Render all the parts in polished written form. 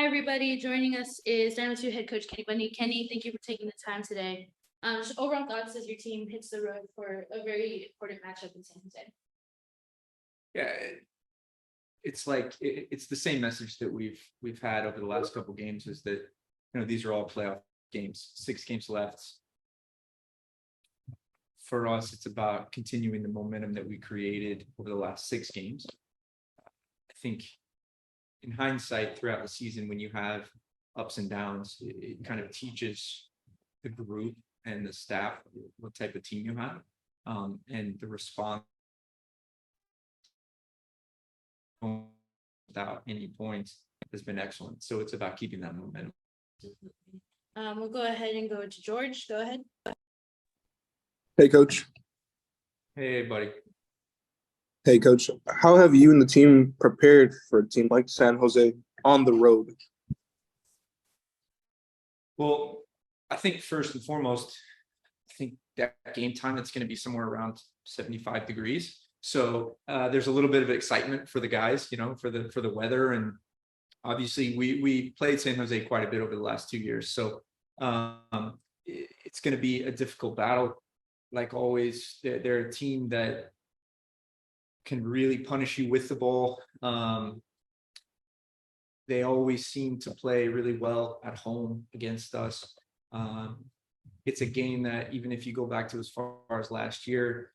Hi, everybody. Joining us is Dynamo 2 head coach Kenny Bundy. Kenny, thank you for taking the time today. Just overall thoughts as your team hits the road for a very important matchup in San Jose. Yeah, it's the same message that we've had over the last couple of games, is that these are all playoff games, 6 games left. For us, it's about continuing the momentum that we created over the last 6 games. I think in hindsight, throughout the season, when you have ups and downs, it kind of teaches the group and the staff what type of team you have, and the response without any points has been excellent. So it's about keeping that momentum. We'll go ahead and go to George. Go ahead. Hey, Coach. Hey, buddy. Hey, Coach. How have you and the team prepared for a team like San Jose on the road? Well, I think first and foremost, I think that game time, it's going to be somewhere around 75 degrees. So there's a little bit of excitement for the guys, for the weather. And obviously we played San Jose quite a bit over the last 2 years. So it's going to be a difficult battle. Like always, they're a team that can really punish you with the ball. They always seem to play really well at home against us. It's a game that, even if you go back to as far as last year,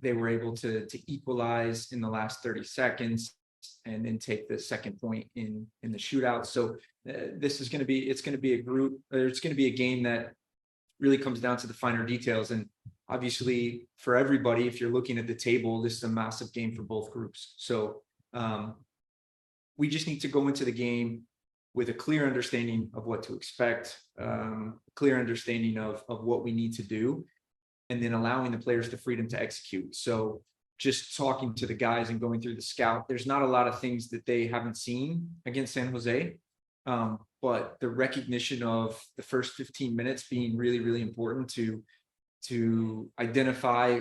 they were able to equalize in the last 30 seconds and then take the second point in the shootout. So it's going to be a game that really comes down to the finer details. And obviously for everybody, if you're looking at the table, this is a massive game for both groups. So we just need to go into the game with a clear understanding of what to expect, clear understanding of what we need to do, and then allowing the players the freedom to execute. So just talking to the guys and going through the scout, there's not a lot of things that they haven't seen against San Jose. But the recognition of the first 15 minutes being really, really important to identify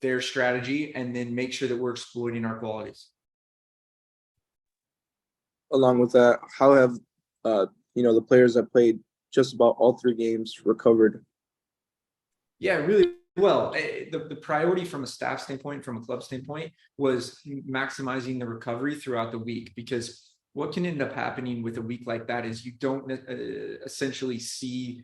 their strategy and then make sure that we're exploiting our qualities. Along with that, how have the players that played just about all 3 games recovered? Yeah, really well. The priority from a staff standpoint, from a club standpoint, was maximizing the recovery throughout the week, because what can end up happening with a week like that is you don't essentially see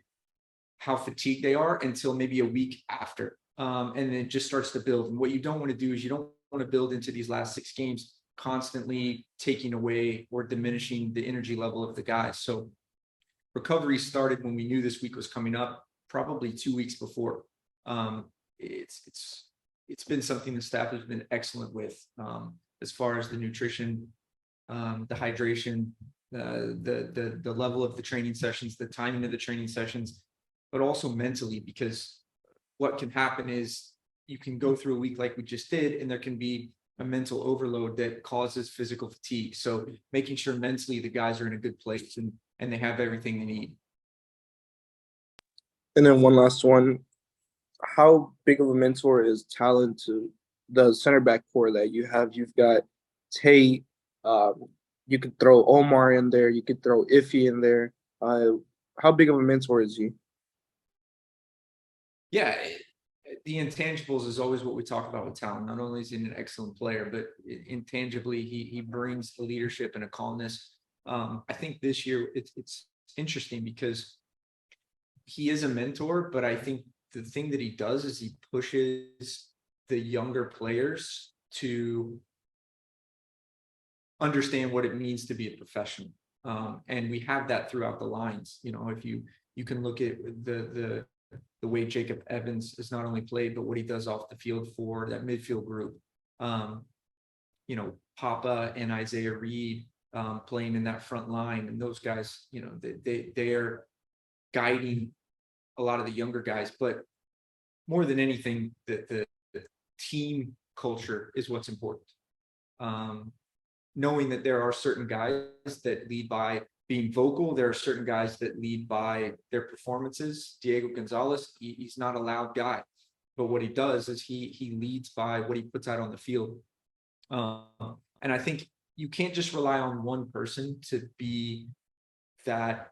how fatigued they are until maybe a week after. And it just starts to build. And what you don't want to do is you don't want to build into these last 6 games constantly taking away or diminishing the energy level of the guys. So recovery started when we knew this week was coming up, probably 2 weeks before. It's been something the staff has been excellent with, as far as the nutrition, the hydration, the level of the training sessions, the timing of the training sessions, but also mentally, because what can happen is you can go through a week like we just did, and there can be a mental overload that causes physical fatigue. So making sure mentally the guys are in a good place and they have everything they need. And then one last one. How big of a mentor is Talon to the center back core that you have? You've got Tate. You could throw Omar in there. You could throw Iffy in there. How big of a mentor is he? Yeah, the intangibles is always what we talk about with Talon. Not only is he an excellent player, but intangibly he brings a leadership and a calmness. I think this year it's interesting because he is a mentor, but I think the thing that he does is he pushes the younger players to understand what it means to be a professional. And we have that throughout the lines. If you can look at the way Jacob Evans has not only played, but what he does off the field for that midfield group. Papa and Isaiah Reed playing in that front line, and those guys, they are guiding a lot of the younger guys. But more than anything, the team culture is what's important. Knowing that there are certain guys that lead by being vocal, there are certain guys that lead by their performances. Diego Gonzalez, he's not a loud guy, but what he does is he leads by what he puts out on the field. And I think you can't just rely on one person to be that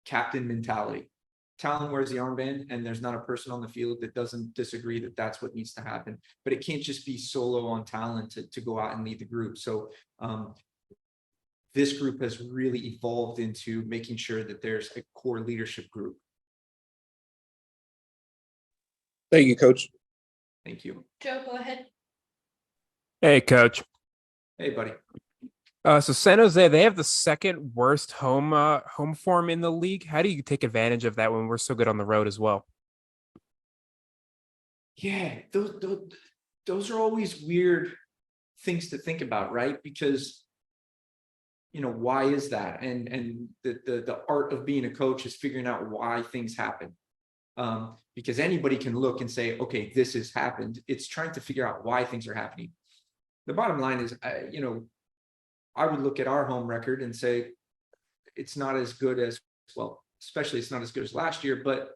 captain mentality. Talon wears the armband, and there's not a person on the field that doesn't disagree that that's what needs to happen. But it can't just be solo on Talon to go out and lead the group. So this group has really evolved into making sure that there's a core leadership group. Thank you, Coach. Thank you. Joe, go ahead. Hey, Coach. Hey, buddy. So San Jose, they have the second worst home form in the league. How do you take advantage of that when we're so good on the road as well? Yeah, those are always weird things to think about, right? Because, you know, why is that? And the art of being a coach is figuring out why things happen. Because anybody can look and say, okay, this has happened. It's trying to figure out why things are happening. The bottom line is, you know, I would look at our home record and say it's not as good as, well, especially it's not as good as last year, but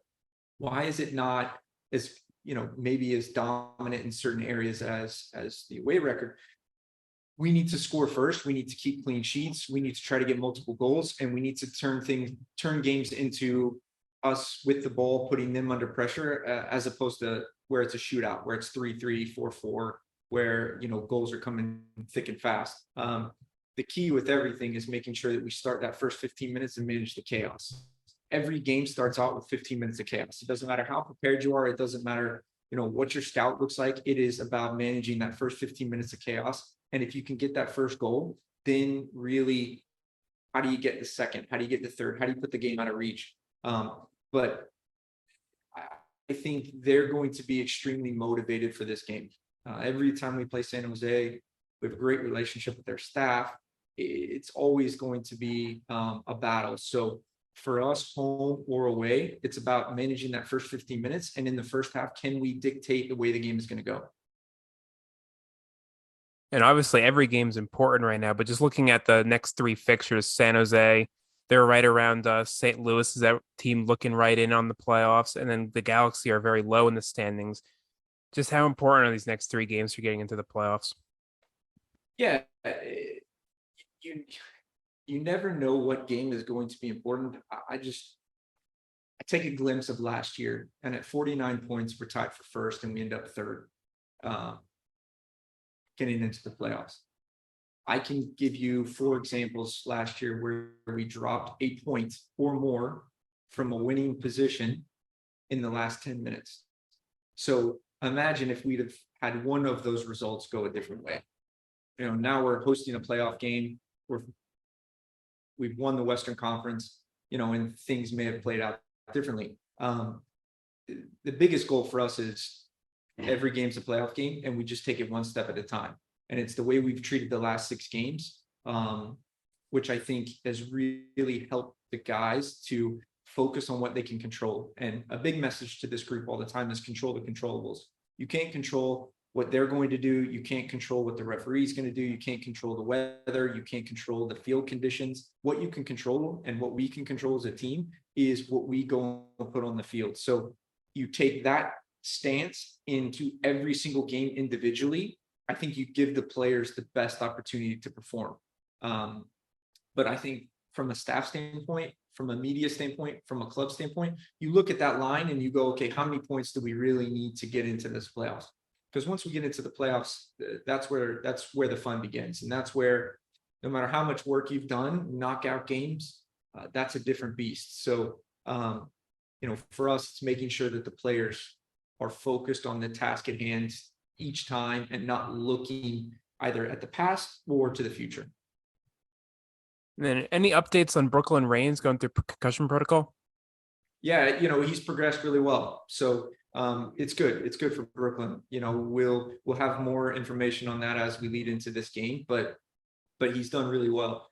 why is it not as, you know, maybe as dominant in certain areas as the away record? We need to score first. We need to keep clean sheets. We need to try to get multiple goals, and we need to turn games into us with the ball, putting them under pressure, as opposed to where it's a shootout, where it's 3-3, 4-4, where, you know, goals are coming thick and fast. The key with everything is making sure that we start that first 15 minutes and manage the chaos. Every game starts out with 15 minutes of chaos. It doesn't matter how prepared you are. It doesn't matter, you know, what your scout looks like. It is about managing that first 15 minutes of chaos. And if you can get that first goal, then really, how do you get the second? How do you get the third? How do you put the game out of reach? But I think they're going to be extremely motivated for this game. Every time we play San Jose, we have a great relationship with their staff. It's always going to be a battle. So for us, home or away, it's about managing that first 15 minutes. And in the first half, can we dictate the way the game is going to go? And obviously every game's important right now, but just looking at the next three fixtures, San Jose, they're right around St. Louis is that team looking right in on the playoffs. And then the Galaxy are very low in the standings. Just how important are these next three games for getting into the playoffs? Yeah, you never know what game is going to be important. I take a glimpse of last year, and at 49 points, we're tied for first, and we end up third, getting into the playoffs. I can give you 4 examples last year where we dropped 8 points or more from a winning position in the last 10 minutes. So imagine if we'd have had one of those results go a different way. You know, now we're hosting a playoff game. We've won the Western Conference, you know, and things may have played out differently. The biggest goal for us is every game's a playoff game, and we just take it one step at a time. And it's the way we've treated the last 6 games, which I think has really helped the guys to focus on what they can control. And a big message to this group all the time is control the controllables. You can't control what they're going to do. You can't control what the referee is going to do. You can't control the weather. You can't control the field conditions. What you can control and what we can control as a team is what we go and put on the field. So you take that stance into every single game individually. I think you give the players the best opportunity to perform. But I think from a staff standpoint, from a media standpoint, from a club standpoint, you look at that line and you go, okay, how many points do we really need to get into this playoffs? Because once we get into the playoffs, that's where the fun begins. And that's where, no matter how much work you've done, knockout games, that's a different beast. So, you know, for us, it's making sure that the players are focused on the task at hand each time and not looking either at the past or to the future. And then any updates on Brooklyn Reigns going through concussion protocol? Yeah, you know, he's progressed really well. So it's good. It's good for Brooklyn. You know, we'll have more information on that as we lead into this game, but he's done really well.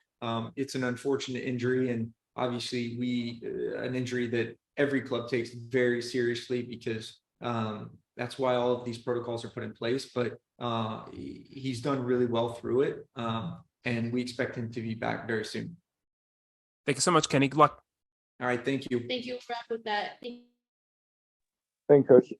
It's an unfortunate injury, and obviously an injury that every club takes very seriously, because that's why all of these protocols are put in place. But he's done really well through it, and we expect him to be back very soon. Thank you so much, Kenny. Good luck. All right, thank you. Thank you. Wrap with that. Thank you, Coach.